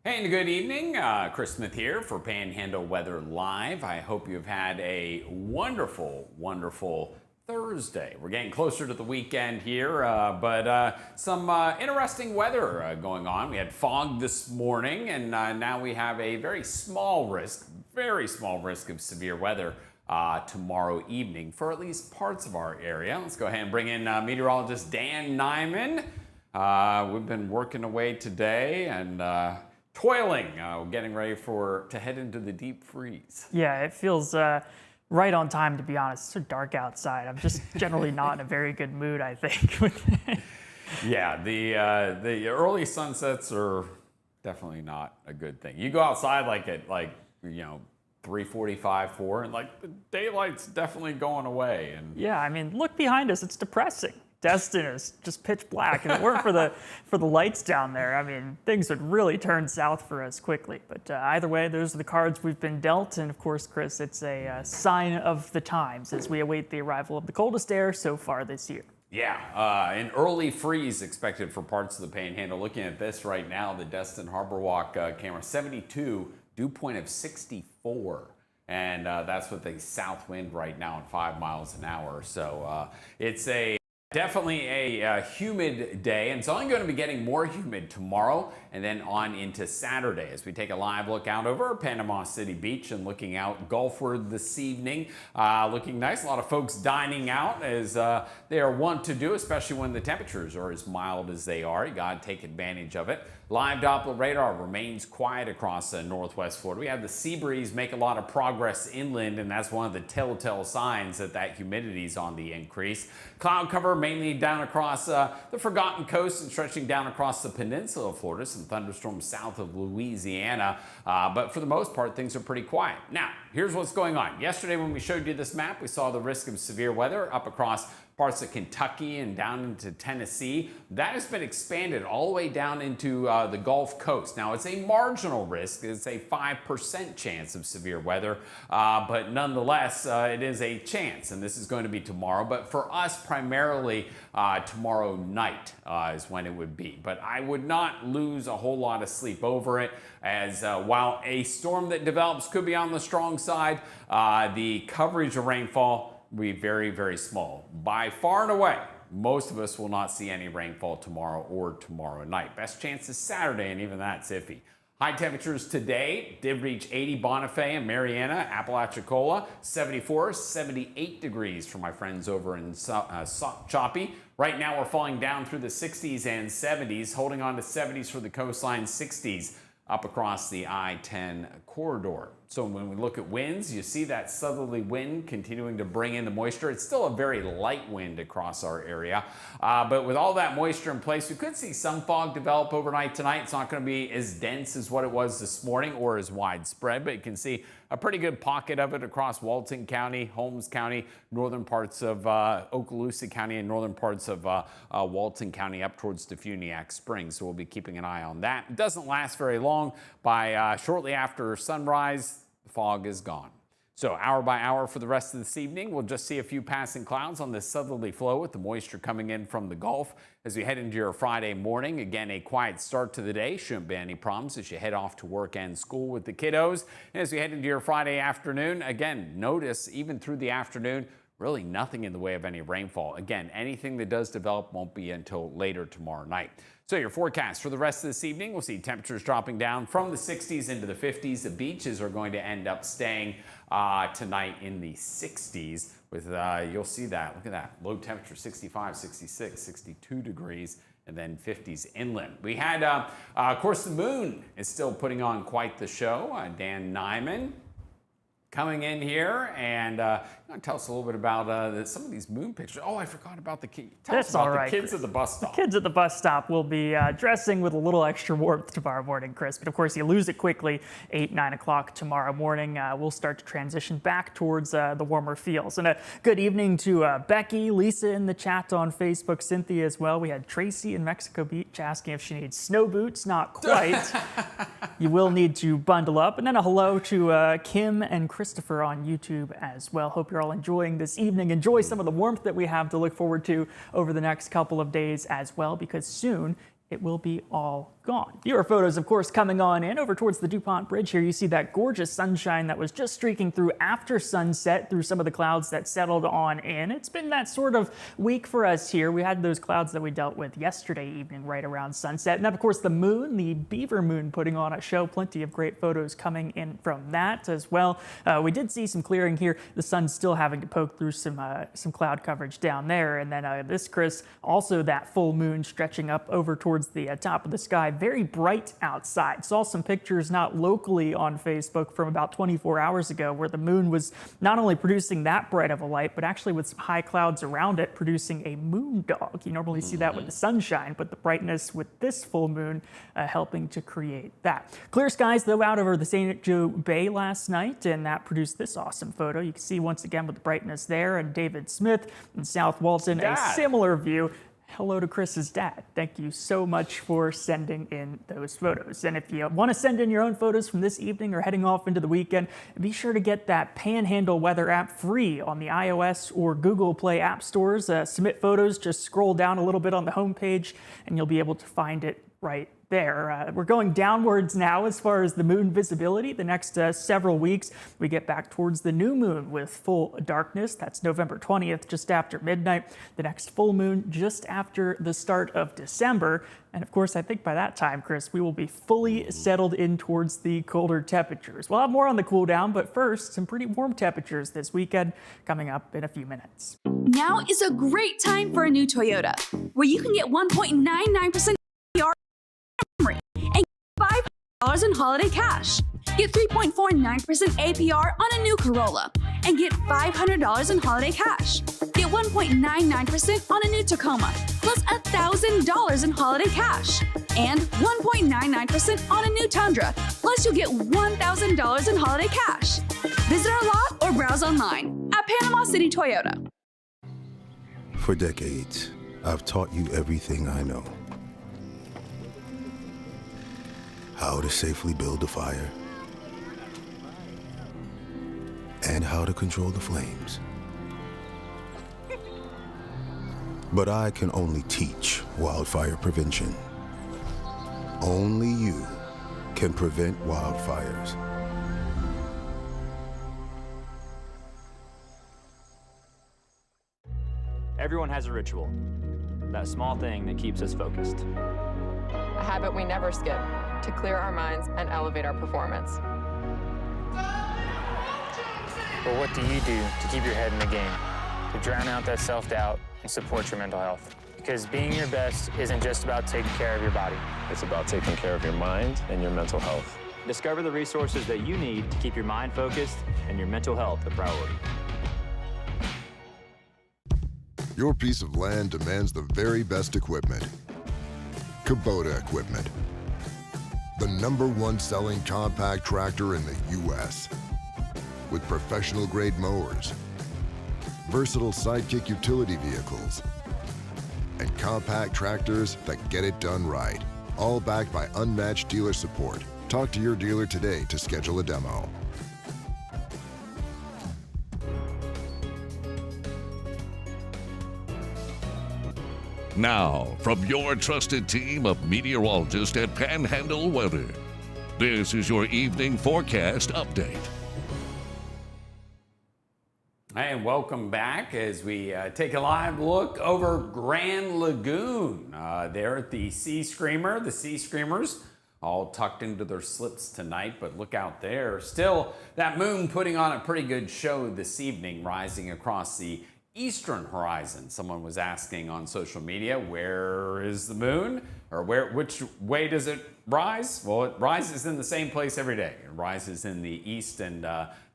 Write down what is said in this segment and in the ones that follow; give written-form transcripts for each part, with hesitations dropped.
Hey, and good evening. Chris Smith here for Panhandle Weather Live. I hope you've had a wonderful, wonderful Thursday. We're getting closer to the weekend here, but some interesting weather going on. We had fog this morning, and now we have a very small risk of severe weather tomorrow evening for at least parts of our area. Let's go ahead and bring in meteorologist Dan Nyman. We've been working away today and toiling, getting ready to head into the deep freeze. Yeah, it feels right on time, to be honest. It's so dark outside. I'm just generally not in a very good mood, I think. Yeah, the early sunsets are definitely not a good thing. You go outside at 3:45, 4, and the daylight's definitely going away. And yeah, I mean, look behind us. It's depressing. Destin is just pitch black. If it weren't for the lights down there, I mean, things would really turn south for us quickly. But either way, those are the cards we've been dealt. And of course, Chris, it's a sign of the times as we await the arrival of the coldest air so far this year. Yeah, an early freeze expected for parts of the Panhandle. Looking at this right now, the Destin Harbor Walk camera, 72, dew point of 64. And that's with a south wind right now at 5 miles an hour. So it's definitely a humid day, and it's only going to be getting more humid tomorrow and then on into Saturday as we take a live look out over Panama City Beach and looking out Gulfward this evening. Looking nice. A lot of folks dining out as they are wont to do, especially when the temperatures are as mild as they are. You got to take advantage of it. Live Doppler radar remains quiet across northwest Florida. We have the sea breeze make a lot of progress inland, and that's one of the telltale signs that humidity is on the increase. Cloud cover mainly down across the Forgotten Coast and stretching down across the peninsula of Florida. Some thunderstorms south of Louisiana, but for the most part, things are pretty quiet. Now, here's what's going on. Yesterday, when we showed you this map, we saw the risk of severe weather up across parts of Kentucky and down into Tennessee. That has been expanded all the way down into the Gulf Coast. Now, it's a marginal risk. It's a 5% chance of severe weather, but nonetheless, it is a chance, and this is going to be tomorrow. But for us, primarily tomorrow night is when it would be. But I would not lose a whole lot of sleep over it, as while a storm that develops could be on the strong side, the coverage of rainfall will be very, very small. By far and away, most of us will not see any rainfall tomorrow or tomorrow night. Best chance is Saturday, and even that's iffy. High temperatures today did reach 80 Bonifay and Mariana, Apalachicola, 74, 78 degrees for my friends over in Choppy. Right now we're falling down through the 60s and 70s, holding on to 70s for the coastline, 60s up across the I-10 corridor. So when we look at winds, you see that southerly wind continuing to bring in the moisture. It's still a very light wind across our area, but with all that moisture in place, we could see some fog develop overnight tonight. It's not going to be as dense as what it was this morning or as widespread, but you can see a pretty good pocket of it across Walton County, Holmes County, northern parts of Okaloosa County, and northern parts of Walton County up towards Defuniak Springs. So we'll be keeping an eye on that. It doesn't last very long. By shortly after sunrise, the fog is gone. So hour by hour for the rest of this evening, we'll just see a few passing clouds on this southerly flow with the moisture coming in from the Gulf. As we head into your Friday morning, again, a quiet start to the day. Shouldn't be any problems as you head off to work and school with the kiddos. And as we head into your Friday afternoon, again, notice even through the afternoon, really nothing in the way of any rainfall. Again, anything that does develop won't be until later tomorrow night. So your forecast for the rest of this evening, we'll see temperatures dropping down from the 60s into the 50s. The beaches are going to end up staying tonight in the 60s with, you'll see that, look at that, low temperature 65, 66, 62 degrees. And then 50s inland. We had, of course, the moon is still putting on quite the show. Dan Nyman coming in here and tell us a little bit about some of these moon pictures. Oh, I forgot about the kids. Tell us about the kids at the bus stop. The kids at the bus stop will be dressing with a little extra warmth tomorrow morning, Chris. But of course, you lose it quickly. 8, 9 o'clock tomorrow morning, we'll start to transition back towards the warmer feels. And a good evening to Becky, Lisa in the chat on Facebook, Cynthia as well. We had Tracy in Mexico Beach asking if she needs snow boots. Not quite. You will need to bundle up. And then a hello to Kim and Christopher on YouTube as well. Hope you're all enjoying this evening. Enjoy some of the warmth that we have to look forward to over the next couple of days as well, because soon it will be all gone. Viewer photos, of course, coming on in over towards the DuPont Bridge here. You see that gorgeous sunshine that was just streaking through after sunset through some of the clouds that settled on in. It's been that sort of week for us here. We had those clouds that we dealt with yesterday evening right around sunset. And then, of course, the moon, the beaver moon, putting on a show. Plenty of great photos coming in from that as well. We did see some clearing here. The sun's still having to poke through some cloud coverage down there. And then this, Chris, also that full moon stretching up over towards the top of the sky. Very bright outside. Saw some pictures not locally on Facebook from about 24 hours ago where the moon was not only producing that bright of a light, but actually with some high clouds around it producing a moon dog. You normally see that with the sunshine, but the brightness with this full moon helping to create that. Clear skies, though, out over the St. Joe Bay last night, and that produced this awesome photo. You can see once again with the brightness there, and David Smith in South Walton, a similar view. Hello to Chris's dad. Thank you so much for sending in those photos. And if you want to send in your own photos from this evening or heading off into the weekend, be sure to get that Panhandle Weather app free on the iOS or Google Play app stores. Submit photos, just scroll down a little bit on the homepage and you'll be able to find it right there. We're going downwards now as far as the moon visibility. The next several weeks, we get back towards the new moon with full darkness. That's November 20th, just after midnight. The next full moon just after the start of December. And of course, I think by that time, Chris, we will be fully settled in towards the colder temperatures. We'll have more on the cool down, but first, some pretty warm temperatures this weekend coming up in a few minutes. Now is a great time for a new Toyota, where you can get 1.99% APR and $500 in holiday cash. Get 3.49% APR on a new Corolla and get $500 in holiday cash. Get 1.99% on a new Tacoma, plus $1,000 in holiday cash. And 1.99% on a new Tundra, plus you'll get $1,000 in holiday cash. Visit our lot or browse online at Panama City Toyota. For decades, I've taught you everything I know. How to safely build a fire, and how to control the flames. But I can only teach wildfire prevention. Only you can prevent wildfires. Everyone has a ritual, that small thing that keeps us focused. A habit we never skip to clear our minds and elevate our performance. But what do you do to keep your head in the game, to drown out that self-doubt and support your mental health? Because being your best isn't just about taking care of your body. It's about taking care of your mind and your mental health. Discover the resources that you need to keep your mind focused and your mental health a priority. Your piece of land demands the very best equipment. Kubota equipment. The #1 selling compact tractor in the U.S. with professional-grade mowers, versatile sidekick utility vehicles, and compact tractors that get it done right. All backed by unmatched dealer support. Talk to your dealer today to schedule a demo. Now, from your trusted team of meteorologists at Panhandle Weather, this is your evening forecast update. And welcome back as we take a live look over Grand Lagoon. There at the Sea Screamer. The Sea Screamers all tucked into their slips tonight, but look out there. Still, that moon putting on a pretty good show this evening, rising across the eastern horizon. Someone was asking on social media, where is the moon? Or which way does it rise? Well, it rises in the same place every day. It rises in the east and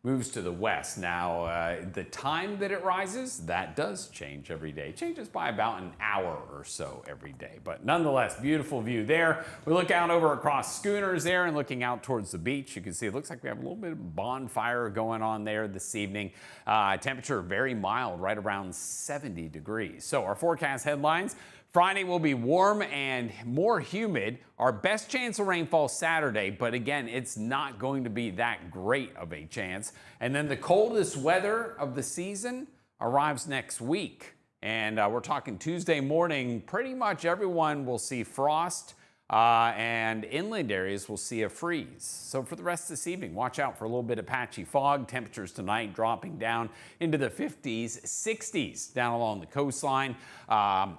moves to the west. Now, the time that it rises, that does change every day. It changes by about an hour or so every day. But nonetheless, beautiful view there. We look out over across Schooners there and looking out towards the beach. You can see it looks like we have a little bit of bonfire going on there this evening. Temperature very mild, right around 70 degrees. So our forecast headlines. Friday will be warm and more humid. Our best chance of rainfall Saturday, but again, it's not going to be that great of a chance. And then the coldest weather of the season arrives next week. And we're talking Tuesday morning. Pretty much everyone will see frost. and inland areas will see a freeze. So for the rest of this evening, watch out for a little bit of patchy fog. Temperatures tonight dropping down into the 50s, 60s down along the coastline.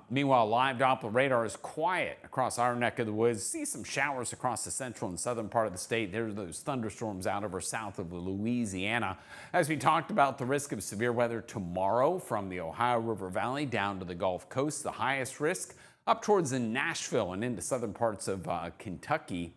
Meanwhile, live Doppler radar is quiet across our neck of the woods. See some showers across the central and southern part of the state. There's those thunderstorms out over south of Louisiana. As we talked about, the risk of severe weather tomorrow from the Ohio River Valley down to the Gulf Coast. The highest risk up towards Nashville and into southern parts of Kentucky.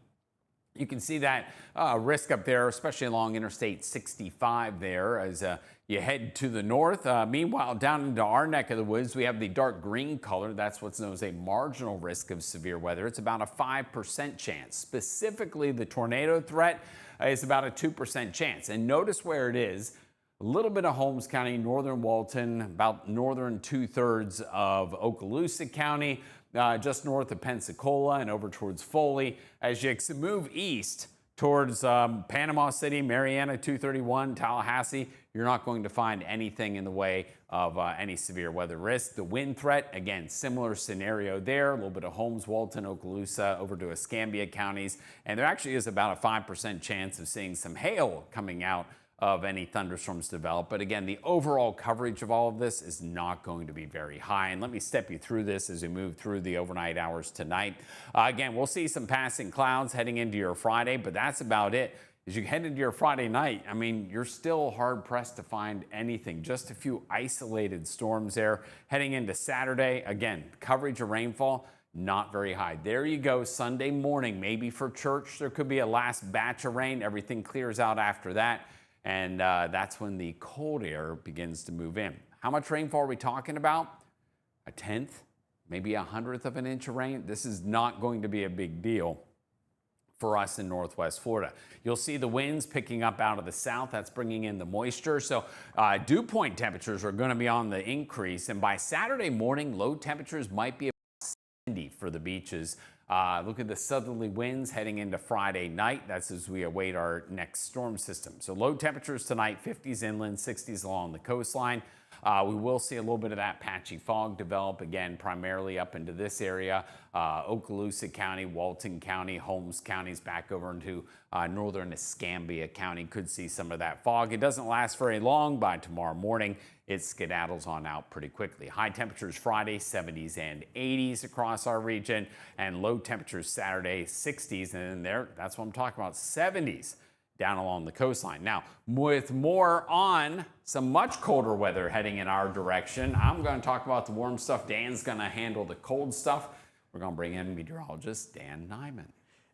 You can see that risk up there, especially along Interstate 65 there as you head to the north. Meanwhile, down into our neck of the woods, we have the dark green color. That's what's known as a marginal risk of severe weather. It's about a 5% chance. Specifically, the tornado threat is about a 2% chance. And notice where it is. A little bit of Holmes County, northern Walton, about northern 2/3 of Okaloosa County, just north of Pensacola and over towards Foley. As you move east towards Panama City, Mariana, 231, Tallahassee, you're not going to find anything in the way of any severe weather risk. The wind threat, again, similar scenario there. A little bit of Holmes, Walton, Okaloosa, over to Escambia counties. And there actually is about a 5% chance of seeing some hail coming out of any thunderstorms develop. But again, the overall coverage of all of this is not going to be very high. And let me step you through this as we move through the overnight hours tonight. Again, we'll see some passing clouds heading into your Friday, but that's about it. As you head into your Friday night, I mean, you're still hard pressed to find anything. Just a few isolated storms there. Heading into Saturday, again, coverage of rainfall, not very high. There you go. Sunday morning, maybe for church, there could be a last batch of rain. Everything clears out after that. And that's when the cold air begins to move in. How much rainfall are we talking about? A tenth, maybe 100th of an inch of rain. This is not going to be a big deal for us in Northwest Florida. You'll see the winds picking up out of the south. That's bringing in the moisture. So dew point temperatures are going to be on the increase. And by Saturday morning, low temperatures might be about 70 for the beaches. Look at the southerly winds heading into Friday night. That's as we await our next storm system. So low temperatures tonight, 50s inland, 60s along the coastline. We will see a little bit of that patchy fog develop again, primarily up into this area. Okaloosa County, Walton County, Holmes counties back over into northern Escambia County could see some of that fog. It doesn't last very long. By tomorrow morning, it skedaddles on out pretty quickly. High temperatures Friday, 70s and 80s across our region, and low temperatures Saturday, 60s, and then there, that's what I'm talking about, 70s down along the coastline. Now, with more on some much colder weather heading in our direction, I'm going to talk about the warm stuff. Dan's going to handle the cold stuff. We're going to bring in meteorologist Dan Nyman.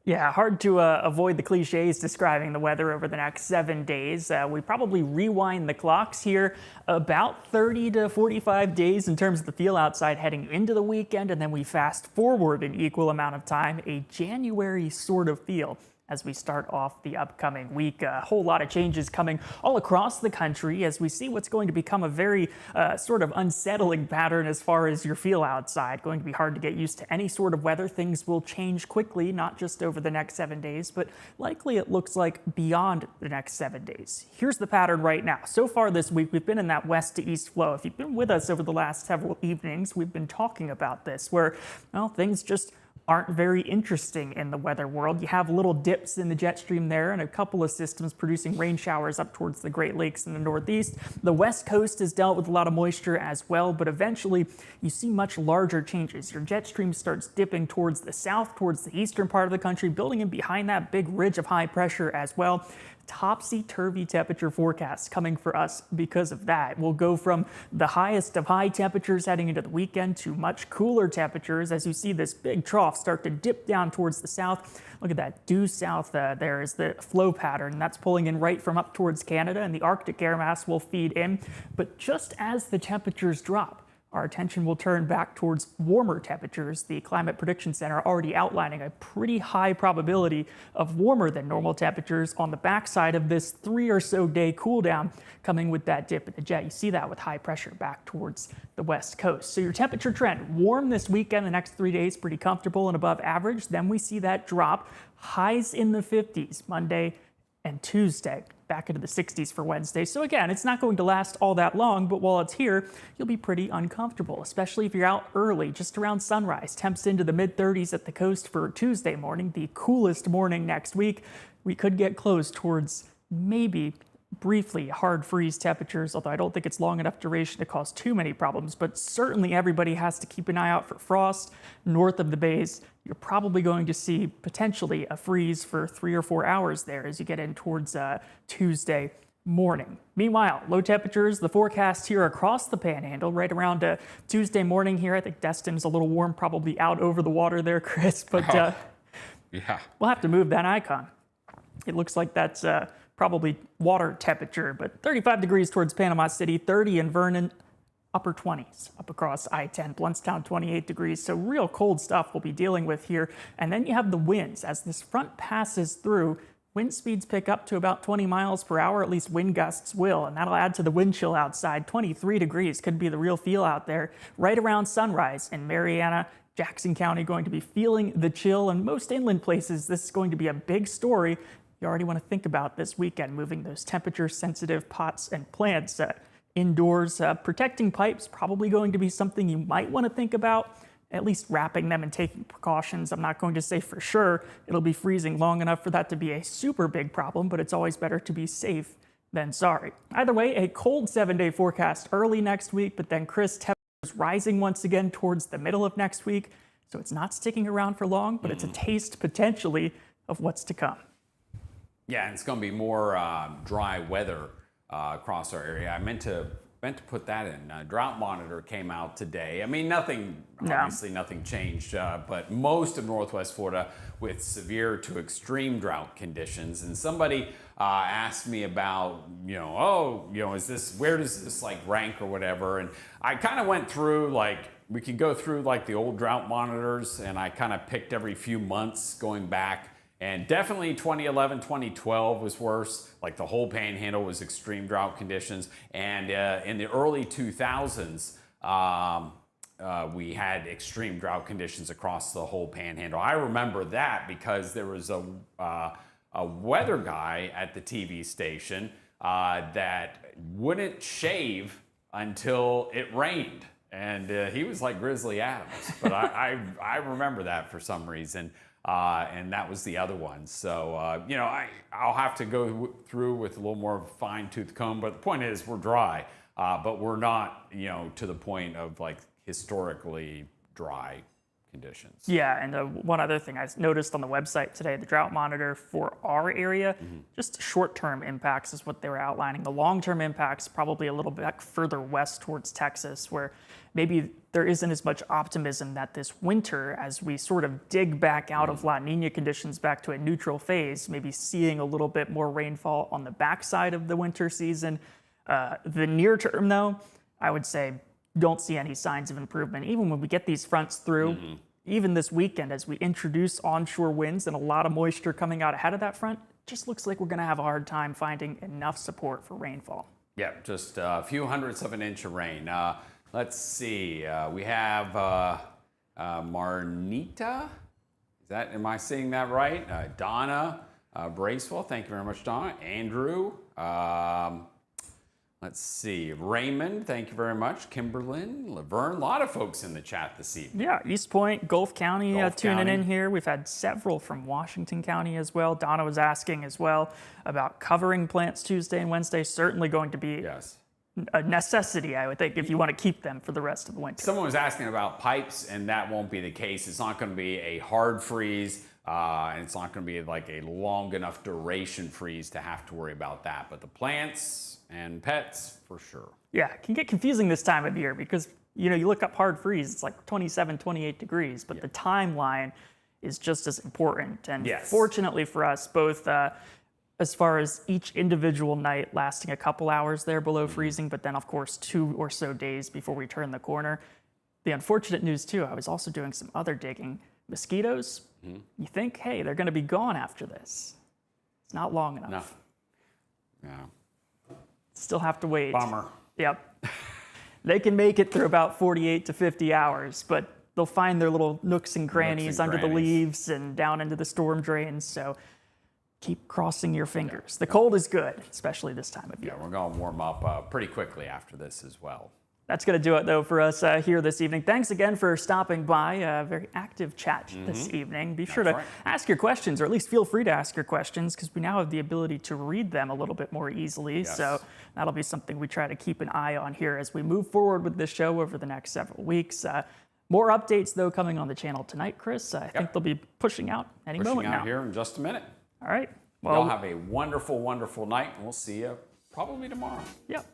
Yeah, hard to avoid the cliches describing the weather over the next 7 days. We probably rewind the clocks here about 30 to 45 days in terms of the feel outside heading into the weekend, and then we fast forward an equal amount of time, a January sort of feel as we start off the upcoming week. A whole lot of changes coming all across the country as we see what's going to become a very sort of unsettling pattern as far as your feel outside. Going to be hard to get used to any sort of weather. Things will change quickly, not just over the next 7 days, but likely it looks like beyond the next 7 days. Here's the pattern right now. So far this week, we've been in that west to east flow. If you've been with us over the last several evenings, we've been talking about this where, well, things just aren't very interesting in the weather world. You have little dips in the jet stream there and a couple of systems producing rain showers up towards the Great Lakes in the northeast. The west coast has dealt with a lot of moisture as well, but eventually you see much larger changes. Your jet stream starts dipping towards the south, towards the eastern part of the country, building in behind that big ridge of high pressure as well. Topsy-turvy temperature forecasts coming for us because of that. We'll go from the highest of high temperatures heading into the weekend to much cooler temperatures as you see this big trough start to dip down towards the south. Look at that due south there is the flow pattern. That's pulling in right from up towards Canada, and the Arctic air mass will feed in. But just as the temperatures drop, our attention will turn back towards warmer temperatures. The Climate Prediction Center already outlining a pretty high probability of warmer than normal temperatures on the backside of this 3 or so day cool down coming with that dip in the jet. You see that with high pressure back towards the west coast. So your temperature trend, warm this weekend, the next 3 days, pretty comfortable and above average. Then we see that drop, highs in the 50s Monday and Tuesday. back into the 60s for Wednesday. So again, it's not going to last all that long, but while it's here, you'll be pretty uncomfortable, especially if you're out early, just around sunrise. Temps into the mid-30s at the coast for Tuesday morning, the coolest morning next week. We could get close towards maybe briefly hard freeze temperatures, although I don't think it's long enough duration to cause too many problems, but certainly everybody has to keep an eye out for frost. North of the bays, you're probably going to see potentially a freeze for 3 or 4 hours there as you get in towards Tuesday morning. Meanwhile, low temperatures, the forecast here across the Panhandle, right around Tuesday morning here. I think Destin's a little warm, probably out over the water there, Chris, but yeah, we'll have to move that icon. It looks like that's probably water temperature, but 35 degrees towards Panama City, 30 in Vernon, upper 20s up across I-10, Bluntstown 28 degrees. So real cold stuff we'll be dealing with here. And then you have the winds. As this front passes through, wind speeds pick up to about 20 miles per hour, at least wind gusts will, and that'll add to the wind chill outside. 23 degrees could be the real feel out there right around sunrise in Mariana, Jackson County, going to be feeling the chill. And most inland places, this is going to be a big story. You already want to think about this weekend, moving those temperature-sensitive pots and plants indoors. Protecting pipes, probably going to be something you might want to think about, at least wrapping them and taking precautions. I'm not going to say for sure it'll be freezing long enough for that to be a super big problem, but it's always better to be safe than sorry. Either way, a cold 7-day forecast early next week, but then Chris, temperatures rising once again towards the middle of next week. So it's not sticking around for long, but it's a taste potentially of what's to come. Yeah, and it's going to be more dry weather across our area. I meant to put that in. Drought monitor came out today. I mean, obviously nothing changed, but most of Northwest Florida with severe to extreme drought conditions. And somebody asked me about, where does this like rank or whatever? And I kind of went through we could go through like the old drought monitors, and I kind of picked every few months going back. And definitely 2011, 2012 was worse. Like the whole Panhandle was extreme drought conditions. And in the early 2000s, we had extreme drought conditions across the whole Panhandle. I remember that because there was a weather guy at the TV station that wouldn't shave until it rained. And he was like Grizzly Adams. But I remember that for some reason. And that was the other one. So, I'll have to go through with a little more fine-tooth comb. But the point is, we're dry, but we're not, to the point of like historically dry conditions. Yeah, and one other thing I noticed on the website today, the drought monitor for our area, just short-term impacts is what they were outlining. The long-term impacts probably a little bit further west towards Texas, where maybe there isn't as much optimism that this winter, as we sort of dig back out of La Nina conditions back to a neutral phase, maybe seeing a little bit more rainfall on the backside of the winter season. The near term, though, I would say don't see any signs of improvement. Even when we get these fronts through, even this weekend, as we introduce onshore winds and a lot of moisture coming out ahead of that front, it just looks like we're going to have a hard time finding enough support for rainfall. Yeah, just a few hundredths of an inch of rain. Let's see. We have Marnita. Am I saying that right? Donna Bracewell. Thank you very much, Donna. Andrew. Let's see. Raymond. Thank you very much. Kimberlyn. Laverne. A lot of folks in the chat this evening. Yeah, East Point, Gulf County tuning in here. We've had several from Washington County as well. Donna was asking as well about covering plants Tuesday and Wednesday. Certainly going to be a necessity, I would think, if you want to keep them for the rest of the winter. Someone was asking about pipes, and that won't be the case. It's not going to be a hard freeze, and it's not going to be like a long enough duration freeze to have to worry about that. But the plants and pets, for sure. Yeah, it can get confusing this time of year because, you look up hard freeze, it's like 27, 28 degrees, but the timeline is just as important. And fortunately for us, both as far as each individual night lasting a couple hours there below freezing, but then of course 2 or so days before we turn the corner. The unfortunate news too, I was also doing some other digging. Mosquitoes, you think, hey, they're going to be gone after this. It's not long enough. No. Still have to wait. Bummer. Yep. They can make it through about 48 to 50 hours, but they'll find their little nooks and crannies under the leaves and down into the storm drains. So keep crossing your fingers. The cold is good, especially this time of year. Yeah, we're going to warm up pretty quickly after this as well. That's going to do it, though, for us here this evening. Thanks again for stopping by. A very active chat this evening. Be sure to ask your questions, or at least feel free to ask your questions, because we now have the ability to read them a little bit more easily. Yes. So that'll be something we try to keep an eye on here as we move forward with this show over the next several weeks. More updates, though, coming on the channel tonight, Chris. I think they'll be pushing out any moment now. Here in just a minute. All right. Well, y'all have a wonderful, wonderful night, and we'll see you probably tomorrow. Yep.